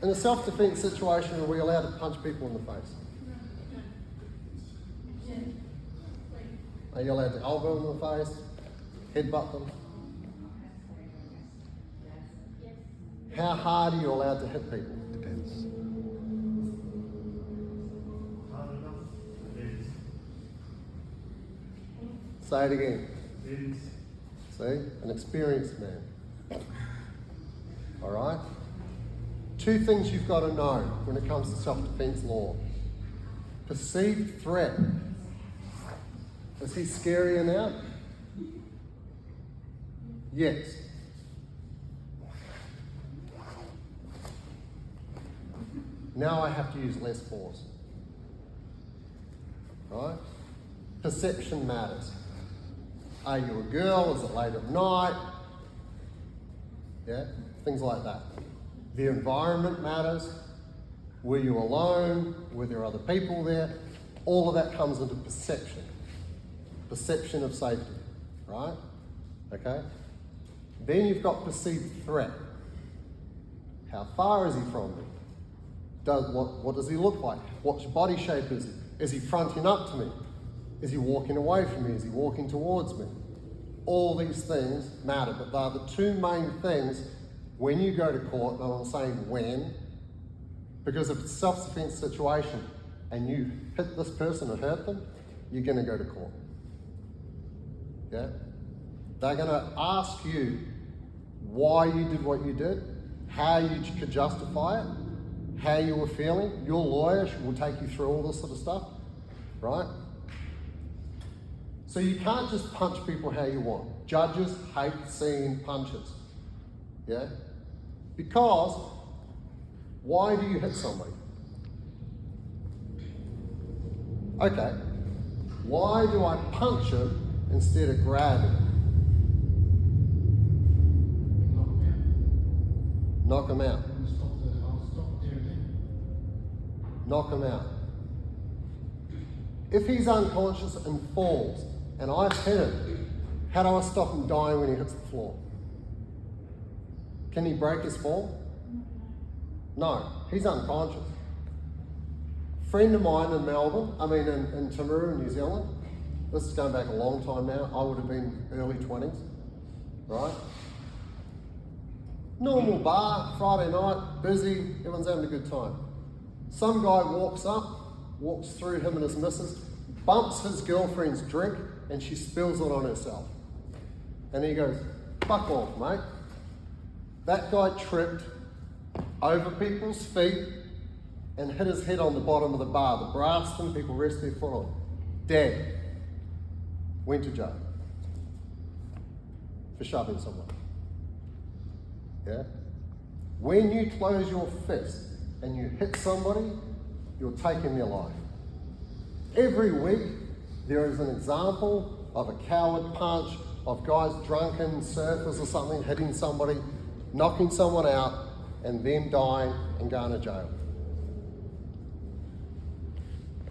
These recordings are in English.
In a self-defense situation, are we allowed to punch people in the face? Are you allowed to elbow them in the face, headbutt them? How hard are you allowed to hit people? Depends. Say it again. See? An experienced man. All right? Two things you've got to know when it comes to self-defense law. Perceived threat. Is he scarier now? Yes. Now I have to use less force. Right? Perception matters. Are you a girl? Is it late at night? Yeah, things like that. The environment matters. Were you alone? Were there other people there? All of that comes into perception. Perception of safety, right? Okay? Then you've got perceived threat. How far is he from me? What does he look like? What body shape is he? Is he fronting up to me? Is he walking away from me? Is he walking towards me? All these things matter, but they're the two main things when you go to court, and I'm saying when, because if it's a self-defense situation and you hit this person or hurt them, you're going to go to court. Yeah? They're going to ask you why you did what you did, how you could justify it, how you were feeling. Your lawyer will take you through all this sort of stuff, right? So you can't just punch people how you want. Judges hate seeing punches, yeah? Because why do you hit somebody? Okay, why do I punch him instead of grabbing him? Knock him out. Knock him out. If he's unconscious and falls, and I hit him, how do I stop him dying when he hits the floor? Can he break his fall? No, he's unconscious. Friend of mine in Melbourne, in Timaru, New Zealand, this is going back a long time now, I would have been early 20s, right? Normal bar, Friday night, busy, everyone's having a good time. Some guy walks through him and his missus, bumps his girlfriend's drink, and she spills it on herself. And he goes, fuck off, mate. That guy tripped over people's feet and hit his head on the bottom of the bar. The brass thing, people rest their foot on. Dead. Went to jail for shoving someone. Yeah? When you close your fist and you hit somebody, you're taking their life. Every week, there is an example of a coward punch, of guys drunken, surfers or something, hitting somebody, knocking someone out, and them dying and going to jail.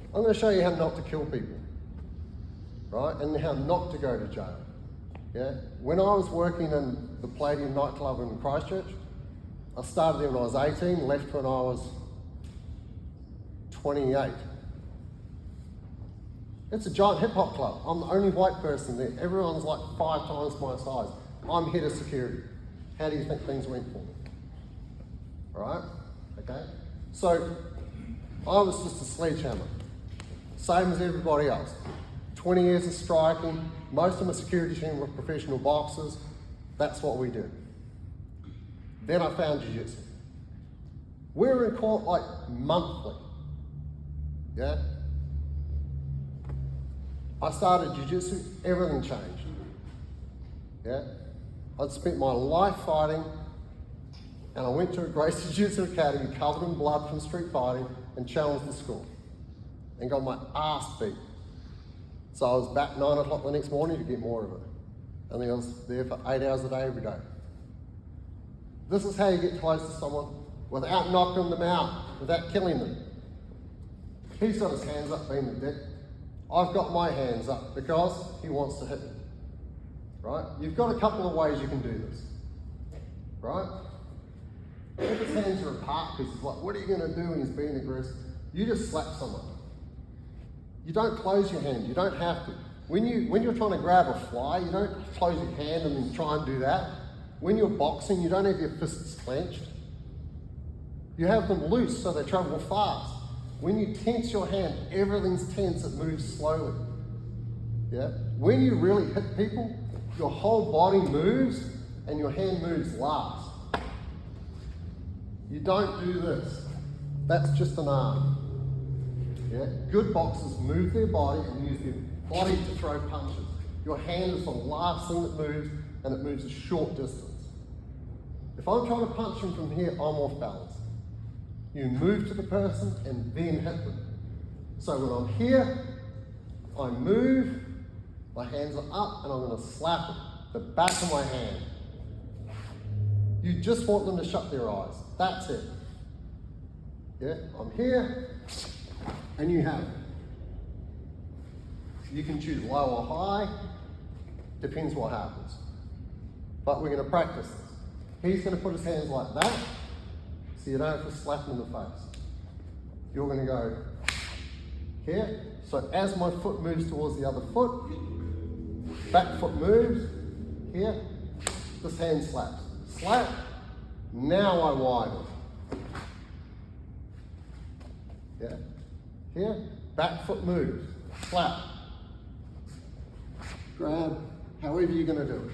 I'm going to show you how not to kill people, right? And how not to go to jail. Yeah? When I was working in the Palladium nightclub in Christchurch, I started there when I was 18, left when I was 28. It's a giant hip hop club. I'm the only white person there. Everyone's like 5 times my size. I'm head of security. How do you think things went for me? Right? Okay? So, I was just a sledgehammer. Same as everybody else. 20 years of striking. Most of my security team were professional boxers. That's what we did. Then I found jiu-jitsu. We were in court like monthly. Yeah? I started jiu-jitsu, everything changed. Yeah? I'd spent my life fighting, and I went to a Gracie Jiu-Jitsu Academy covered in blood from street fighting and challenged the school and got my ass beat. So I was back 9 o'clock the next morning to get more of it. And then I was there for 8 hours a day every day. This is how you get close to someone without knocking them out, without killing them. He's got his hands up being the dick. I've got my hands up because he wants to hit me. Right? You've got a couple of ways you can do this. Right? If his hands are apart because he's like, what are you going to do when he's being aggressive? You just slap someone. You don't close your hand. You don't have to. When you're trying to grab a fly, you don't close your hand and then try and do that. When you're boxing, you don't have your fists clenched. You have them loose so they travel fast. When you tense your hand, everything's tense, it moves slowly. Yeah? When you really hit people, your whole body moves and your hand moves last. You don't do this. That's just an arm. Yeah? Good boxers move their body and use their body to throw punches. Your hand is the last thing that moves, and it moves a short distance. If I'm trying to punch them from here, I'm off balance. You move to the person and then hit them. So when I'm here, I move, my hands are up, and I'm going to slap them, the back of my hand. You just want them to shut their eyes. That's it. Yeah, I'm here, and you have it. You can choose low or high, depends what happens. But we're going to practice this. He's going to put his hands like that, so you don't have to slap him in the face. You're going to go here. So as my foot moves towards the other foot, back foot moves, here, this hand slaps. Slap, now I widen. Yeah, here, back foot moves, slap. Grab, however you're going to do it.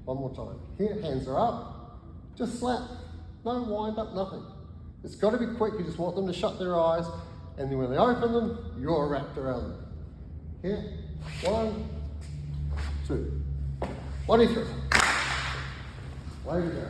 One more time. Here, hands are up. Just slap. No wind up, nothing. It's got to be quick. You just want them to shut their eyes. And then when they open them, you're wrapped around them. Here, 1, 2. 1, 2, 3. Way to go.